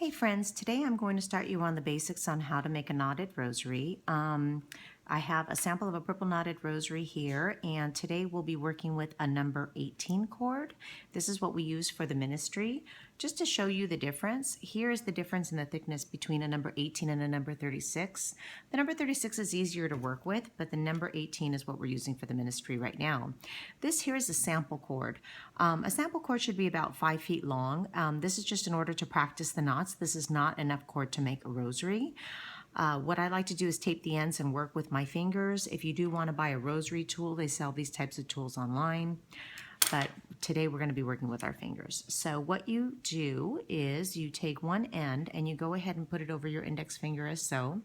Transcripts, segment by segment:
Hey friends, today I'm going to start you on the basics on how to make a knotted rosary. I have a sample of a purple knotted rosary here, and today we'll be working with a number 18 cord. This is what we use for the ministry. Just to show you the difference, here is the difference in the thickness between a number 18 and a number 36. The number 36 is easier to work with, but the number 18 is what we're using for the ministry right now. This here is a sample cord. A sample cord should be about 5 feet long. This is just in order to practice the knots. This is not enough cord to make a rosary. What I like to do is tape the ends and work with my fingers. If you do want to buy a rosary tool, they sell these types of tools online. But today we're going to be working with our fingers. So what you do is you take one end and you go ahead and put it over your index finger as so.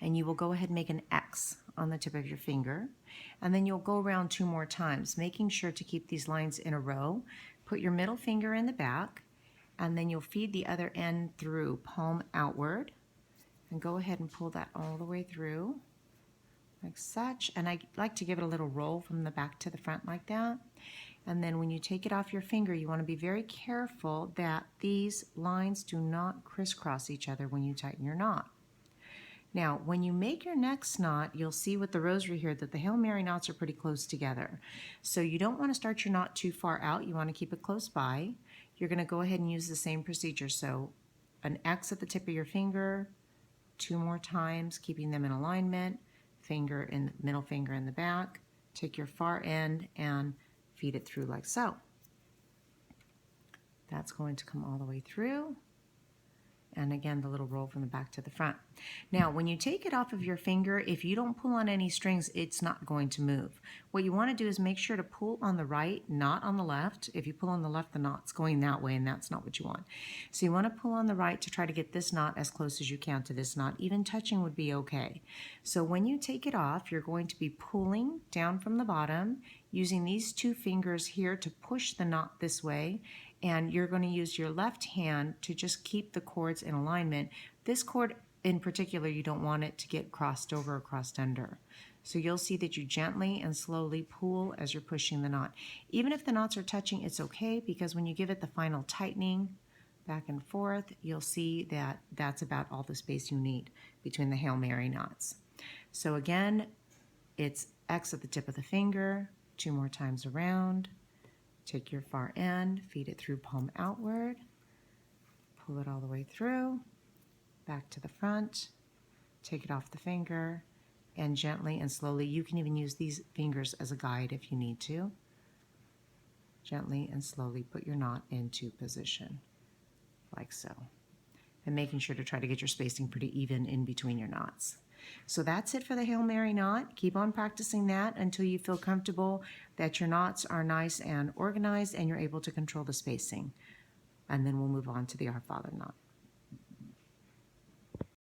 And you will go ahead and make an X on the tip of your finger. And then you'll go around 2 more times, making sure to keep these lines in a row. Put your middle finger in the back, and then you'll feed the other end through, palm outward. And go ahead and pull that all the way through, like such. And I like to give it a little roll from the back to the front like that. And then when you take it off your finger, you want to be very careful that these lines do not crisscross each other when you tighten your knot. Now, when you make your next knot, you'll see with the rosary here that the Hail Mary knots are pretty close together. So you don't want to start your knot too far out. You want to keep it close by. You're going to go ahead and use the same procedure. So an X at the tip of your finger, 2 more times, keeping them in alignment, middle finger in the back. Take your far end and feed it through like so. That's going to come all the way through. And again, the little roll from the back to the front. Now, when you take it off of your finger, if you don't pull on any strings, it's not going to move. What you want to do is make sure to pull on the right, not on the left. If you pull on the left, the knot's going that way, and that's not what you want. So you want to pull on the right to try to get this knot as close as you can to this knot. Even touching would be okay. So when you take it off, you're going to be pulling down from the bottom, using these 2 fingers here to push the knot this way. And you're going to use your left hand to just keep the cords in alignment. This cord in particular, you don't want it to get crossed over or crossed under. So you'll see that you gently and slowly pull as you're pushing the knot. Even if the knots are touching, it's okay, because when you give it the final tightening back and forth, you'll see that that's about all the space you need between the Hail Mary knots. So again, it's X at the tip of the finger, 2 more times around. Take your far end, feed it through palm outward, pull it all the way through, back to the front, take it off the finger, and gently and slowly, you can even use these fingers as a guide if you need to, gently and slowly put your knot into position, like so. And making sure to try to get your spacing pretty even in between your knots. So that's it for the Hail Mary knot. Keep on practicing that until you feel comfortable that your knots are nice and organized and you're able to control the spacing. And then we'll move on to the Our Father knot.